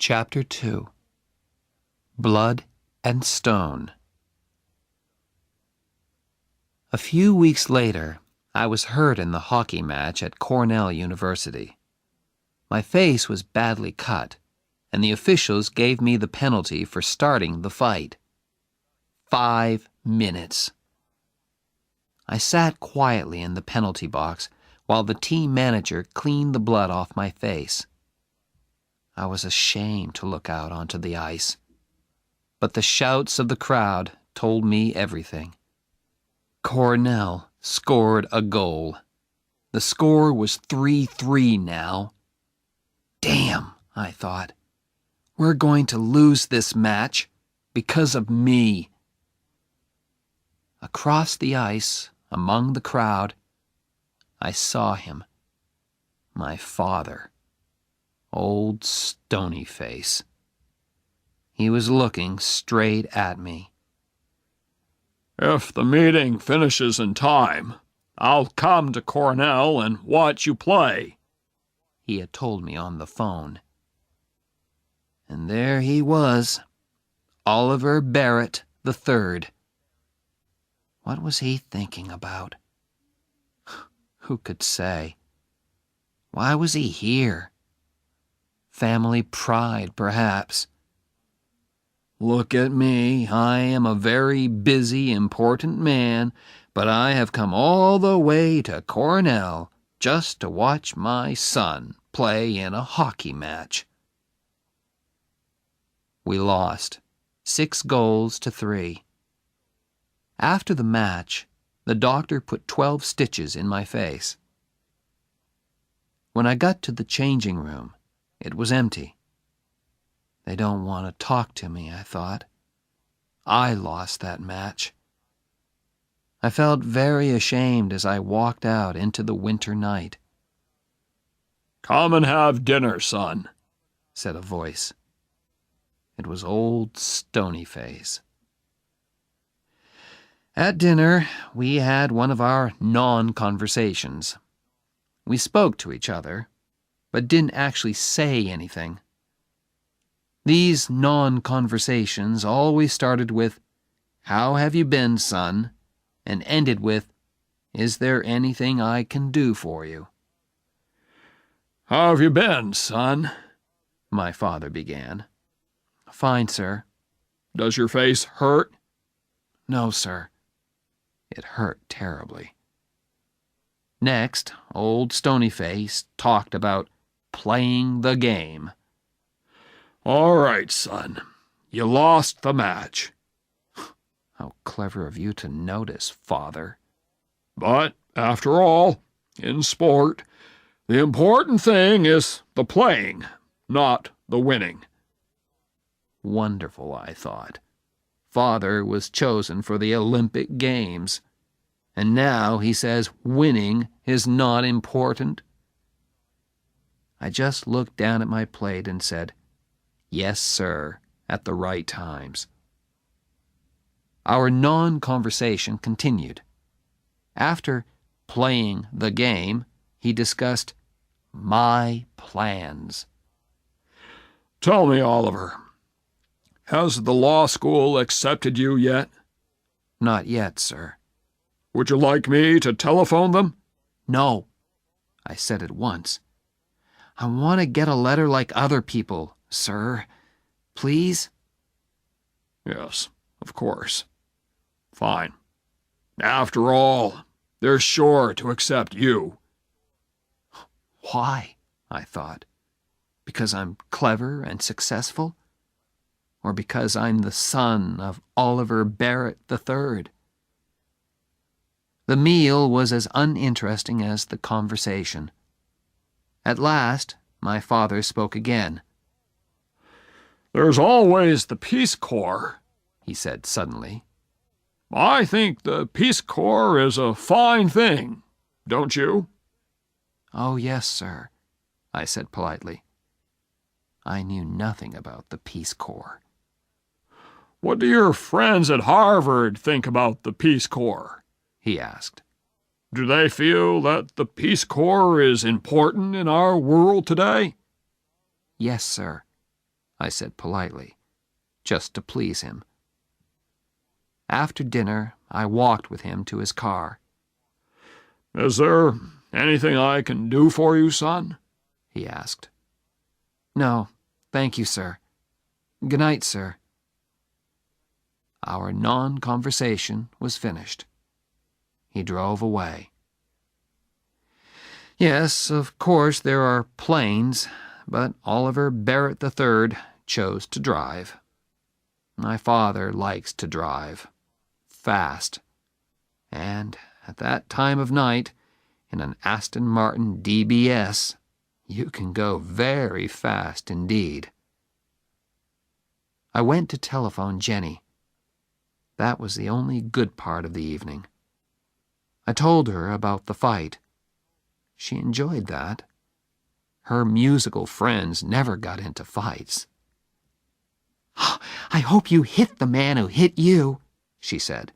Chapter 2 Blood and Stone. A few weeks later, I was hurt in the hockey match at Cornell University. My face was badly cut, and the officials gave me the penalty for starting the fight. 5 minutes. I sat quietly in the penalty box while the team manager cleaned the blood off my face. I was ashamed to look out onto the ice, but the shouts of the crowd told me everything. Cornell scored a goal. The score was 3-3 now. Damn, I thought. We're going to lose this match because of me. Across the ice, among the crowd, I saw him. My father. Old Stonyface. He was looking straight at me. "If the meeting finishes in time, I'll come to Cornell and watch you play," he had told me on the phone. And there he was, Oliver Barrett III. What was he thinking about? Who could say? Why was he here? Family pride, perhaps. Look at me. I am a very busy, important man, but I have come all the way to Cornell just to watch my son play in a hockey match. We lost, 6-3. After the match, the doctor put 12 stitches in my face. When I got to the changing room, it was empty. They don't want to talk to me, I thought. I lost that match. I felt very ashamed as I walked out into the winter night. "Come and have dinner, son," said a voice. It was old Stonyface. At dinner, we had one of our non-conversations. We spoke to each other, but didn't actually say anything. These non-conversations always started with, "How have you been, son?" and ended with, "Is there anything I can do for you?" "How have you been, son?" my father began. "Fine, sir." "Does your face hurt?" "No, sir." It hurt terribly. Next, old Stonyface talked about playing the game. "All right, son. You lost the match." How clever of you to notice, father. "But, after all, in sport, the important thing is the playing, not the winning." Wonderful, I thought. Father was chosen for the Olympic Games, and now he says winning is not important. I just looked down at my plate and said, "Yes, sir," at the right times. Our non-conversation continued. After playing the game, he discussed my plans. "Tell me, Oliver, has the law school accepted you yet?" "Not yet, sir." "Would you like me to telephone them?" "No," I said at once. "I want to get a letter like other people, sir. Please?" "Yes, of course. Fine. After all, they're sure to accept you." Why? I thought. Because I'm clever and successful? Or because I'm the son of Oliver Barrett III? The meal was as uninteresting as the conversation. At last, my father spoke again. "There's always the Peace Corps," he said suddenly. "I think the Peace Corps is a fine thing, don't you?" "Oh, yes, sir," I said politely. I knew nothing about the Peace Corps. "What do your friends at Harvard think about the Peace Corps?" he asked. "Do they feel that the Peace Corps is important in our world today?" "Yes, sir," I said politely, just to please him. After dinner, I walked with him to his car. "Is there anything I can do for you, son?" he asked. No, thank you, sir. Good night, sir. Our non-conversation was finished. He drove away. Yes, of course there are planes, but Oliver Barrett III chose to drive. My father likes to drive. Fast. And at that time of night, in an Aston Martin DBS, you can go very fast indeed. I went to telephone Jenny. That was the only good part of the evening. I told her about the fight. She enjoyed that. Her musical friends never got into fights. "I hope you hit the man who hit you," she said.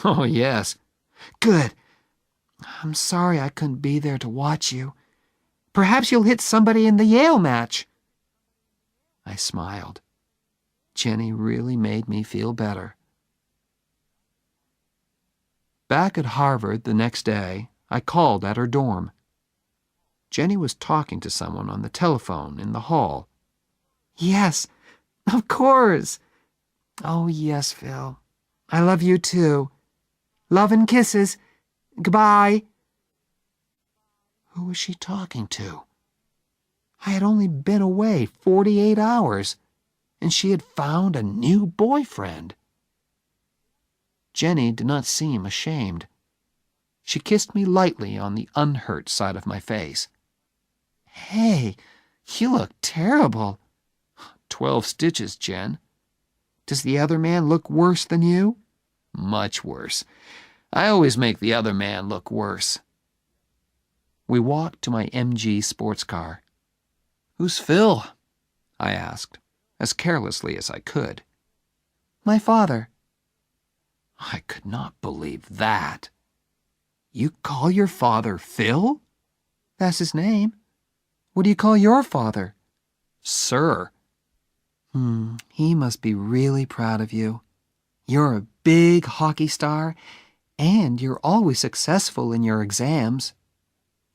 "Oh, yes." "Good. I'm sorry I couldn't be there to watch you. Perhaps you'll hit somebody in the Yale match." I smiled. Jenny really made me feel better. Back at Harvard the next day, I called at her dorm. Jenny was talking to someone on the telephone in the hall. "Yes, of course. Oh, yes, Phil. I love you too. Love and kisses. Goodbye." Who was she talking to? I had only been away 48 hours, and she had found a new boyfriend. Jenny did not seem ashamed. She kissed me lightly on the unhurt side of my face. "Hey, you look terrible." 12 stitches, Jen. "Does the other man look worse than you?" "Much worse. I always make the other man look worse." We walked to my MG sports car. "Who's Phil?" I asked, as carelessly as I could. "My father." I could not believe that. "You call your father Phil?" "That's his name. What do you call your father?" "Sir." He must be really proud of you. You're a big hockey star, and you're always successful in your exams."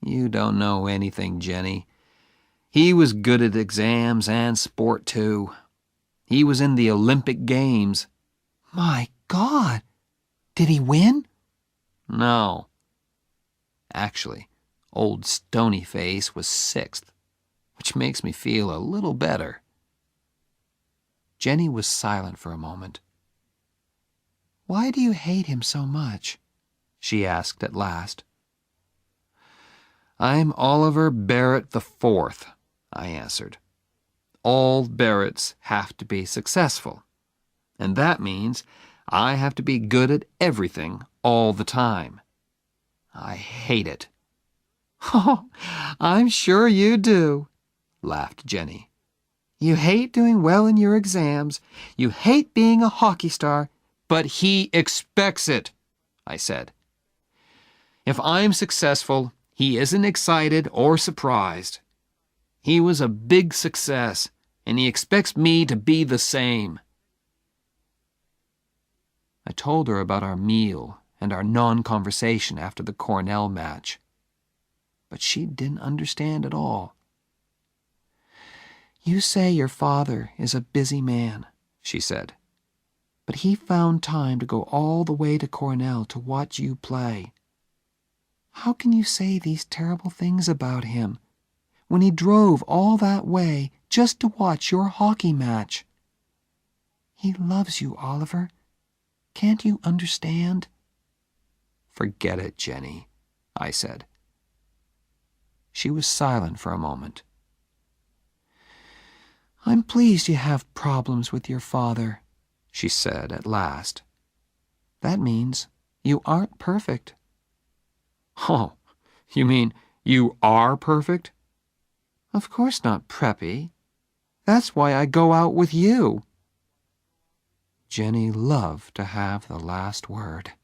"You don't know anything, Jenny. He was good at exams and sport, too. He was in the Olympic Games." "My God! Did he win?" "No. Actually, old Stonyface was 6th, which makes me feel a little better." Jenny was silent for a moment. "Why do you hate him so much?" she asked at last. "I'm Oliver Barrett IV, I answered. "All Barretts have to be successful, and that means I have to be good at everything all the time. I hate it." "Oh, I'm sure you do," laughed Jenny. "You hate doing well in your exams. You hate being a hockey star." "But he expects it," I said. "If I'm successful, he isn't excited or surprised. He was a big success, and he expects me to be the same." I told her about our meal and our non-conversation after the Cornell match. But she didn't understand at all. "You say your father is a busy man," she said. "But he found time to go all the way to Cornell to watch you play. How can you say these terrible things about him when he drove all that way just to watch your hockey match? He loves you, Oliver. Can't you understand?" "Forget it, Jenny," I said. She was silent for a moment. "I'm pleased you have problems with your father," she said at last. "That means you aren't perfect." "Oh, you mean you are perfect?" "Of course not, Preppy. That's why I go out with you." Jenny loved to have the last word.